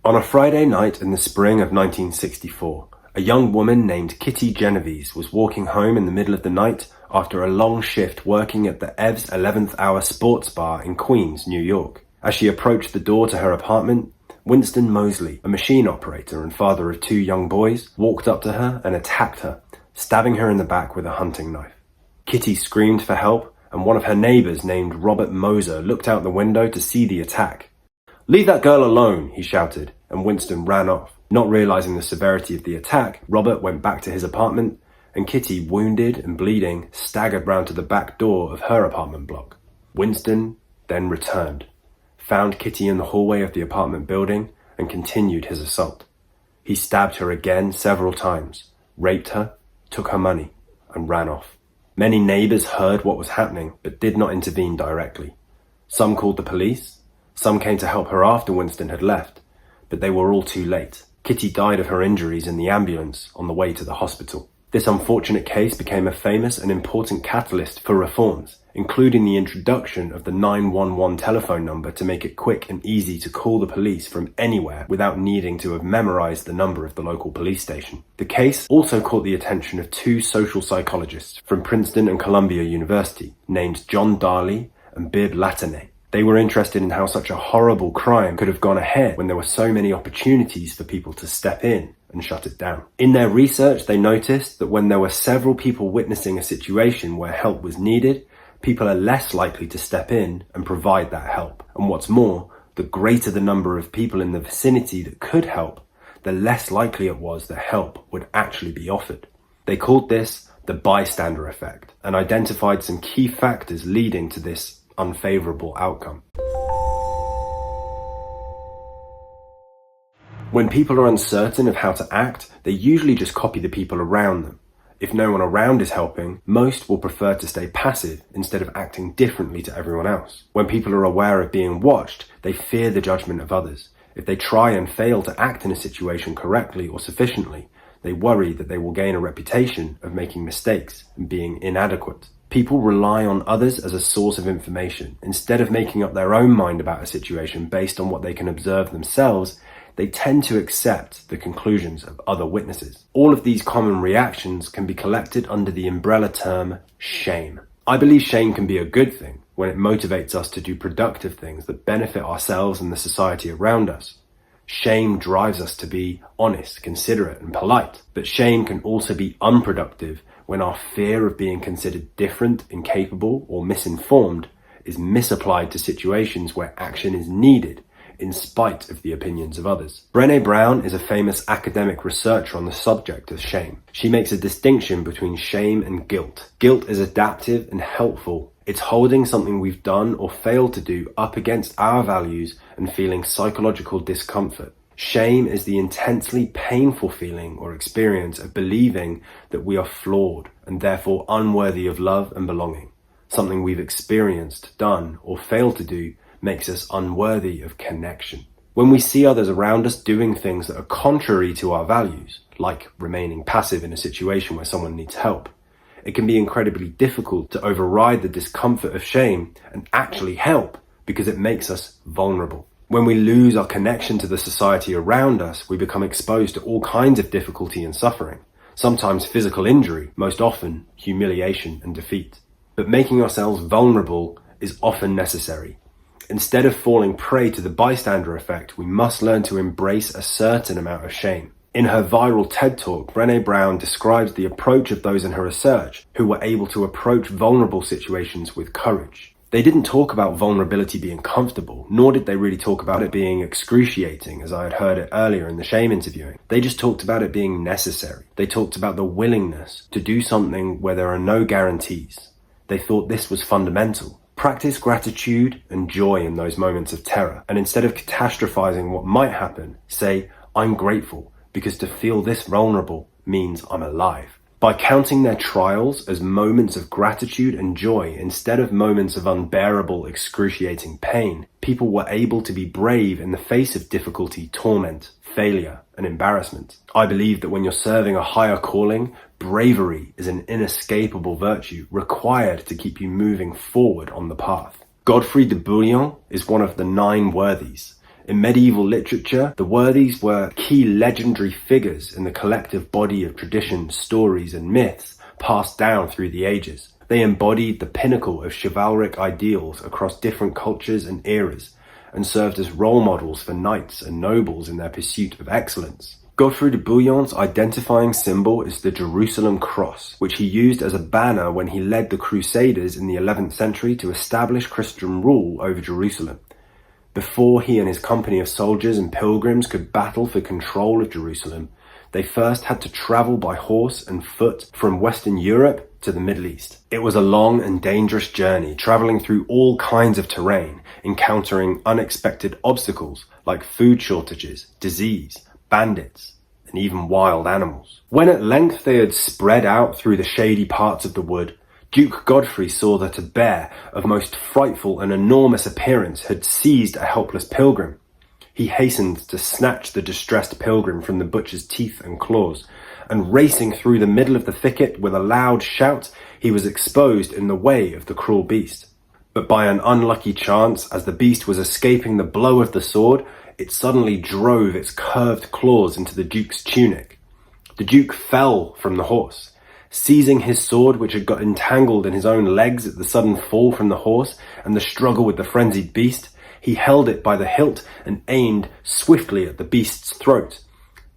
On a Friday night in the spring of 1964, a young woman named Kitty Genovese was walking home in the middle of the night after a long shift working at the Ev's 11th Hour sports bar in Queens, New York. As she approached the door to her apartment, Winston Mosley, a machine operator and father of 2 young boys, walked up to her and attacked her, stabbing her in the back with a hunting knife. Kitty screamed for help, and one of her neighbors named Robert Moser looked out the window to see the attack. "Leave that girl alone," he shouted, and Winston ran off. Not realizing the severity of the attack, Robert went back to his apartment, and Kitty, wounded and bleeding, staggered round to the back door of her apartment block. Winston then returned, found Kitty in the hallway of the apartment building, and continued his assault. He stabbed her again several times, raped her, took her money, and ran off. Many neighbors heard what was happening, but did not intervene directly. Some called the police, some came to help her after Winston had left, but they were all too late. Kitty died of her injuries in the ambulance on the way to the hospital. This unfortunate case became a famous and important catalyst for reforms, including the introduction of the 911 telephone number to make it quick and easy to call the police from anywhere without needing to have memorized the number of the local police station. The case also caught the attention of 2 social psychologists from Princeton and Columbia University, named John Darley and Bibb Latané. They were interested in how such a horrible crime could have gone ahead when there were so many opportunities for people to step in and shut it down. In their research, they noticed that when there were several people witnessing a situation where help was needed, people are less likely to step in and provide that help. And what's more, the greater the number of people in the vicinity that could help, the less likely it was that help would actually be offered. They called this the bystander effect and identified some key factors leading to this unfavorable outcome. When people are uncertain of how to act, they usually just copy the people around them. If no one around is helping, most will prefer to stay passive instead of acting differently to everyone else. When people are aware of being watched, they fear the judgment of others. If they try and fail to act in a situation correctly or sufficiently, they worry that they will gain a reputation of making mistakes and being inadequate. People rely on others as a source of information. Instead of making up their own mind about a situation based on what they can observe themselves, they tend to accept the conclusions of other witnesses. All of these common reactions can be collected under the umbrella term shame. I believe shame can be a good thing when it motivates us to do productive things that benefit ourselves and the society around us. Shame drives us to be honest, considerate, and polite. But shame can also be unproductive when our fear of being considered different, incapable, or misinformed is misapplied to situations where action is needed in spite of the opinions of others. Brené Brown is a famous academic researcher on the subject of shame. She makes a distinction between shame and guilt. Guilt is adaptive and helpful. It's holding something we've done or failed to do up against our values and feeling psychological discomfort. Shame is the intensely painful feeling or experience of believing that we are flawed and therefore unworthy of love and belonging. Something we've experienced, done, or failed to do makes us unworthy of connection. When we see others around us doing things that are contrary to our values, like remaining passive in a situation where someone needs help, it can be incredibly difficult to override the discomfort of shame and actually help because it makes us vulnerable. When we lose our connection to the society around us, we become exposed to all kinds of difficulty and suffering, sometimes physical injury, most often humiliation and defeat. But making ourselves vulnerable is often necessary. Instead of falling prey to the bystander effect, we must learn to embrace a certain amount of shame. In her viral TED Talk, Brené Brown describes the approach of those in her research who were able to approach vulnerable situations with courage. They didn't talk about vulnerability being comfortable, nor did they really talk about it being excruciating, as I had heard it earlier in the shame interviewing. They just talked about it being necessary. They talked about the willingness to do something where there are no guarantees. They thought this was fundamental. Practice gratitude and joy in those moments of terror, and instead of catastrophizing what might happen, say, I'm grateful, because to feel this vulnerable means I'm alive. By counting their trials as moments of gratitude and joy instead of moments of unbearable, excruciating pain, people were able to be brave in the face of difficulty, torment, failure, and embarrassment. I believe that when you're serving a higher calling, bravery is an inescapable virtue required to keep you moving forward on the path. Godfrey de Bouillon is one of the 9 worthies. In medieval literature, the worthies were key legendary figures in the collective body of traditions, stories, and myths passed down through the ages. They embodied the pinnacle of chivalric ideals across different cultures and eras, and served as role models for knights and nobles in their pursuit of excellence. Godfrey de Bouillon's identifying symbol is the Jerusalem cross, which he used as a banner when he led the Crusaders in the 11th century to establish Christian rule over Jerusalem. Before he and his company of soldiers and pilgrims could battle for control of Jerusalem, they first had to travel by horse and foot from Western Europe to the Middle East. It was a long and dangerous journey, traveling through all kinds of terrain, encountering unexpected obstacles like food shortages, disease, bandits, and even wild animals. When at length they had spread out through the shady parts of the wood, Duke Godfrey saw that a bear of most frightful and enormous appearance had seized a helpless pilgrim. He hastened to snatch the distressed pilgrim from the butcher's teeth and claws, and racing through the middle of the thicket with a loud shout, he was exposed in the way of the cruel beast. But by an unlucky chance, as the beast was escaping the blow of the sword, it suddenly drove its curved claws into the Duke's tunic. The Duke fell from the horse. Seizing his sword, which had got entangled in his own legs at the sudden fall from the horse and the struggle with the frenzied beast, he held it by the hilt and aimed swiftly at the beast's throat,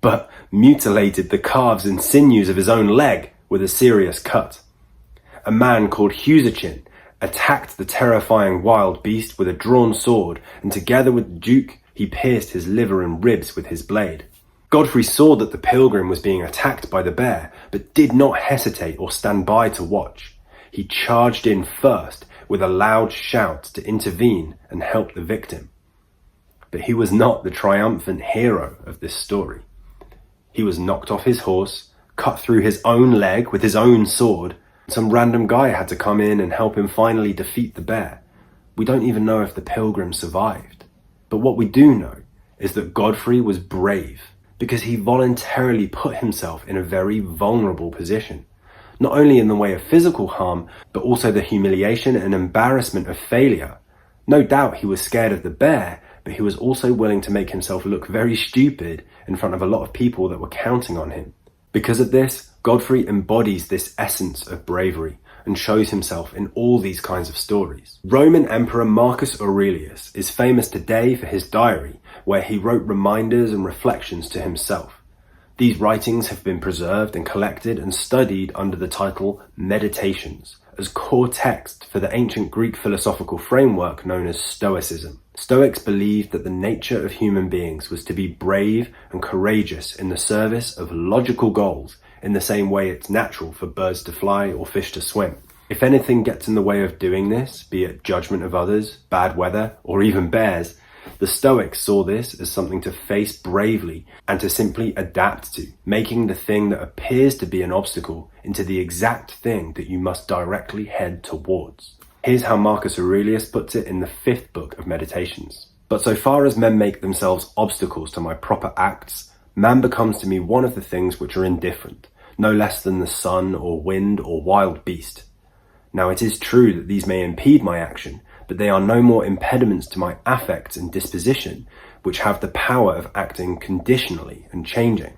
but mutilated the calves and sinews of his own leg with a serious cut. A man called Husachin attacked the terrifying wild beast with a drawn sword, and together with the Duke, he pierced his liver and ribs with his blade. Godfrey saw that the pilgrim was being attacked by the bear, but did not hesitate or stand by to watch. He charged in first with a loud shout to intervene and help the victim. But he was not the triumphant hero of this story. He was knocked off his horse, cut through his own leg with his own sword. Some random guy had to come in and help him finally defeat the bear. We don't even know if the pilgrim survived. But what we do know is that Godfrey was brave because he voluntarily put himself in a very vulnerable position, not only in the way of physical harm, but also the humiliation and embarrassment of failure. No doubt he was scared of the bear, but he was also willing to make himself look very stupid in front of a lot of people that were counting on him. Because of this, Godfrey embodies this essence of bravery and shows himself in all these kinds of stories. Roman Emperor Marcus Aurelius is famous today for his diary, where he wrote reminders and reflections to himself. These writings have been preserved and collected and studied under the title Meditations, as core text for the ancient Greek philosophical framework known as Stoicism. Stoics believed that the nature of human beings was to be brave and courageous in the service of logical goals, in the same way it's natural for birds to fly or fish to swim. If anything gets in the way of doing this, be it judgment of others, bad weather, or even bears, the Stoics saw this as something to face bravely and to simply adapt to, making the thing that appears to be an obstacle into the exact thing that you must directly head towards. Here's how Marcus Aurelius puts it in the 5th book of Meditations. But so far as men make themselves obstacles to my proper acts, man becomes to me one of the things which are indifferent, no less than the sun or wind or wild beast. Now it is true that these may impede my action, but they are no more impediments to my affects and disposition, which have the power of acting conditionally and changing.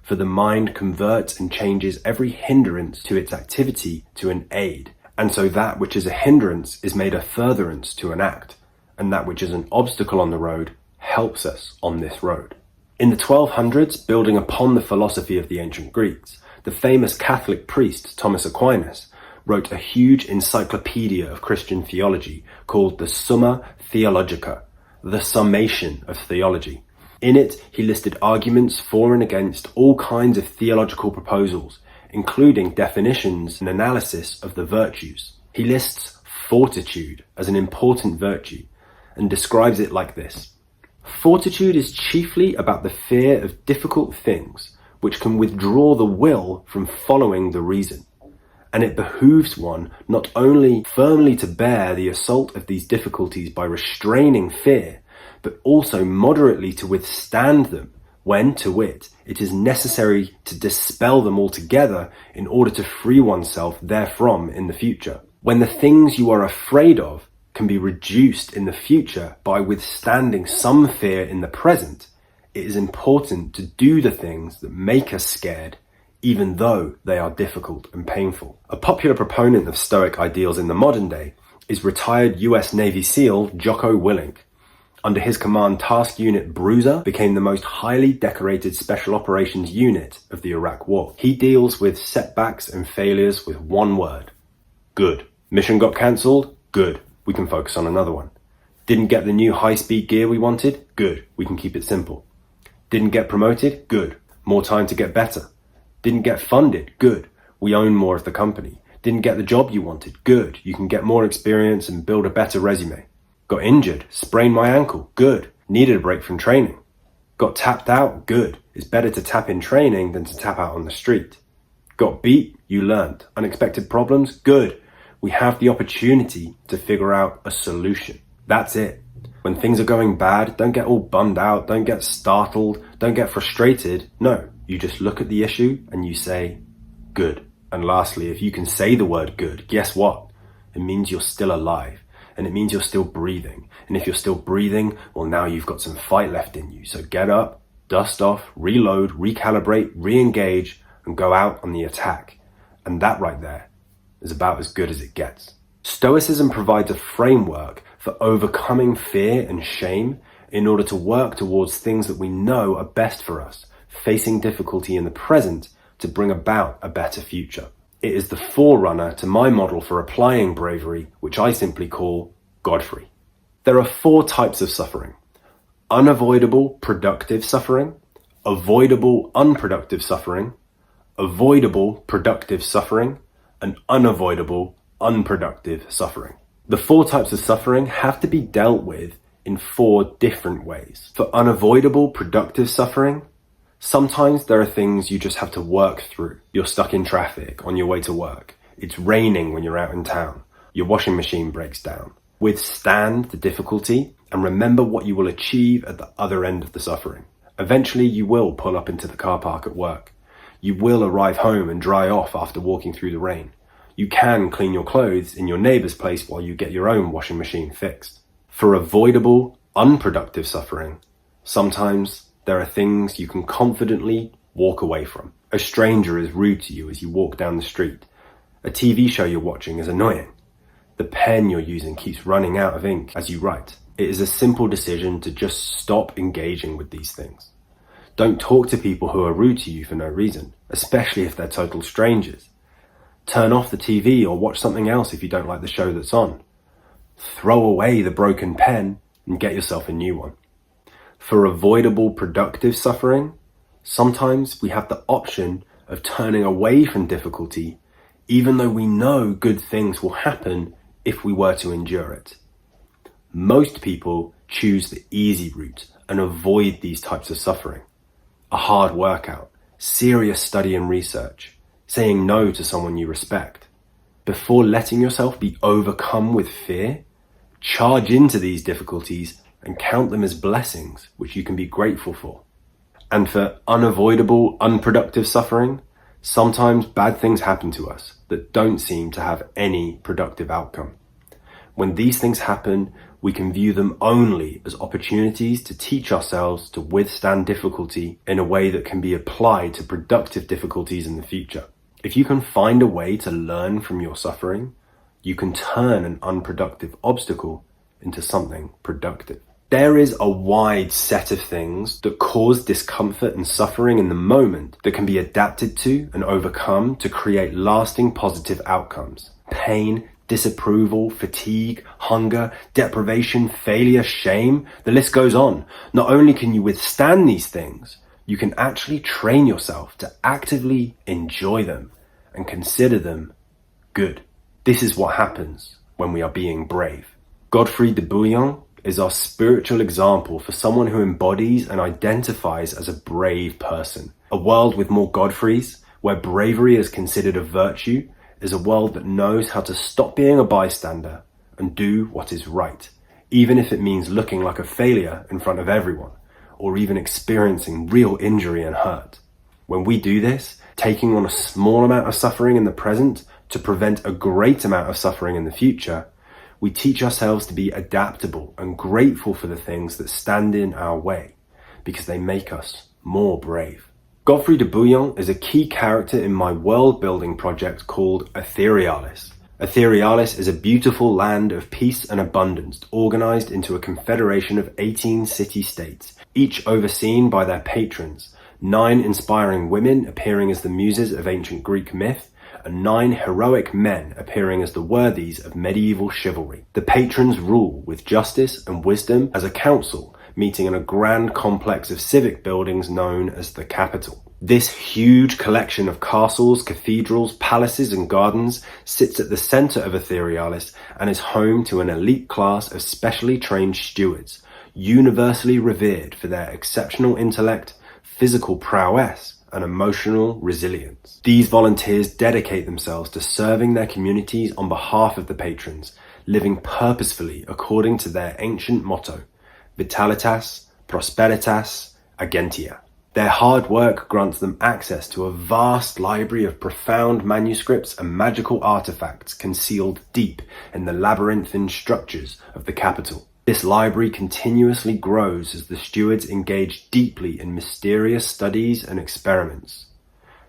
For the mind converts and changes every hindrance to its activity to an aid, and so that which is a hindrance is made a furtherance to an act, and that which is an obstacle on the road helps us on this road. In the 1200s, building upon the philosophy of the ancient Greeks, the famous Catholic priest Thomas Aquinas wrote a huge encyclopedia of Christian theology called the Summa Theologica, the summation of theology. In it, he listed arguments for and against all kinds of theological proposals, including definitions and analysis of the virtues. He lists fortitude as an important virtue and describes it like this. Fortitude is chiefly about the fear of difficult things, which can withdraw the will from following the reason. And it behooves one not only firmly to bear the assault of these difficulties by restraining fear, but also moderately to withstand them when, to wit, it is necessary to dispel them altogether in order to free oneself therefrom in the future. When the things you are afraid of can be reduced in the future by withstanding some fear in the present, it is important to do the things that make us scared, even though they are difficult and painful. A popular proponent of Stoic ideals in the modern day is retired US Navy SEAL Jocko Willink. Under his command, Task Unit Bruiser became the most highly decorated special operations unit of the Iraq War. He deals with setbacks and failures with one word: good. Mission got cancelled? Good. We can focus on another one. Didn't get the new high-speed gear we wanted? Good. We can keep it simple. Didn't get promoted? Good. More time to get better. Didn't get funded? Good. We own more of the company. Didn't get the job you wanted? Good. You can get more experience and build a better resume. Got injured? Sprained my ankle? Good. Needed a break from training. Got tapped out? Good. It's better to tap in training than to tap out on the street. Got beat? You learned. Unexpected problems? Good. We have the opportunity to figure out a solution. That's it. When things are going bad, don't get all bummed out, don't get startled, don't get frustrated. No, you just look at the issue and you say, good. And lastly, if you can say the word good, guess what? It means you're still alive. And it means you're still breathing. And if you're still breathing, well, now you've got some fight left in you. So get up, dust off, reload, recalibrate, re-engage, and go out on the attack. And that right there is about as good as it gets. Stoicism provides a framework for overcoming fear and shame in order to work towards things that we know are best for us, facing difficulty in the present to bring about a better future. It is the forerunner to my model for applying bravery, which I simply call Godfrey. There are 4 types of suffering: unavoidable productive suffering, avoidable unproductive suffering, avoidable productive suffering, and unavoidable unproductive suffering. The 4 types of suffering have to be dealt with in 4 different ways. For unavoidable productive suffering, sometimes there are things you just have to work through. You're stuck in traffic on your way to work. It's raining when you're out in town. Your washing machine breaks down. Withstand the difficulty and remember what you will achieve at the other end of the suffering. Eventually you will pull up into the car park at work. You will arrive home and dry off after walking through the rain. You can clean your clothes in your neighbor's place while you get your own washing machine fixed. For avoidable, unproductive suffering, sometimes there are things you can confidently walk away from. A stranger is rude to you as you walk down the street. A TV show you're watching is annoying. The pen you're using keeps running out of ink as you write. It is a simple decision to just stop engaging with these things. Don't talk to people who are rude to you for no reason, especially if they're total strangers. Turn off the TV or watch something else if you don't like the show that's on. Throw away the broken pen and get yourself a new one. For avoidable productive suffering, sometimes we have the option of turning away from difficulty, even though we know good things will happen if we were to endure it. Most people choose the easy route and avoid these types of suffering. A hard workout, serious study and research, saying no to someone you respect. Before letting yourself be overcome with fear, charge into these difficulties and count them as blessings which you can be grateful for. And for unavoidable, unproductive suffering, sometimes bad things happen to us that don't seem to have any productive outcome. When these things happen, we can view them only as opportunities to teach ourselves to withstand difficulty in a way that can be applied to productive difficulties in the future. If you can find a way to learn from your suffering, you can turn an unproductive obstacle into something productive. There is a wide set of things that cause discomfort and suffering in the moment that can be adapted to and overcome to create lasting positive outcomes. Pain, disapproval, fatigue, hunger, deprivation, failure, shame, the list goes on. Not only can you withstand these things, you can actually train yourself to actively enjoy them and consider them good. This is what happens when we are being brave. Godfrey de Bouillon is our spiritual example for someone who embodies and identifies as a brave person. A world with more Godfreys, where bravery is considered a virtue, is a world that knows how to stop being a bystander and do what is right, even if it means looking like a failure in front of everyone, or even experiencing real injury and hurt. When we do this, taking on a small amount of suffering in the present to prevent a great amount of suffering in the future, We teach ourselves to be adaptable and grateful for the things that stand in our way, because they make us more brave. Godfrey de Bouillon is a key character in my world-building project called Etherealis. Etherealis is a beautiful land of peace and abundance, organized into a confederation of 18 city-states, each overseen by their patrons, 9 inspiring women appearing as the muses of ancient Greek myth, and 9 heroic men appearing as the worthies of medieval chivalry. The patrons rule with justice and wisdom as a council, meeting in a grand complex of civic buildings known as the capital. This huge collection of castles, cathedrals, palaces, and gardens sits at the center of Etherealis and is home to an elite class of specially trained stewards, universally revered for their exceptional intellect, physical prowess, and emotional resilience. These volunteers dedicate themselves to serving their communities on behalf of the patrons, living purposefully according to their ancient motto, Vitalitas, Prosperitas, Agentia. Their hard work grants them access to a vast library of profound manuscripts and magical artifacts concealed deep in the labyrinthine structures of the capital. This library continuously grows as the stewards engage deeply in mysterious studies and experiments.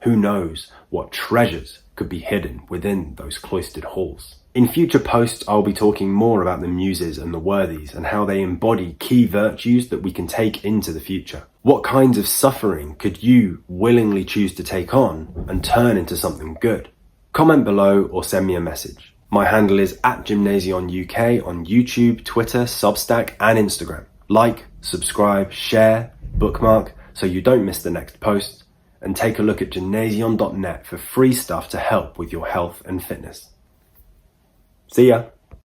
Who knows what treasures could be hidden within those cloistered halls? In future posts, I'll be talking more about the muses and the worthies and how they embody key virtues that we can take into the future. What kinds of suffering could you willingly choose to take on and turn into something good? Comment below or send me a message. My handle is @GymnasionUK on YouTube, Twitter, Substack, and Instagram. Like, subscribe, share, bookmark so you don't miss the next post, and take a look at gymnasion.net for free stuff to help with your health and fitness. See ya!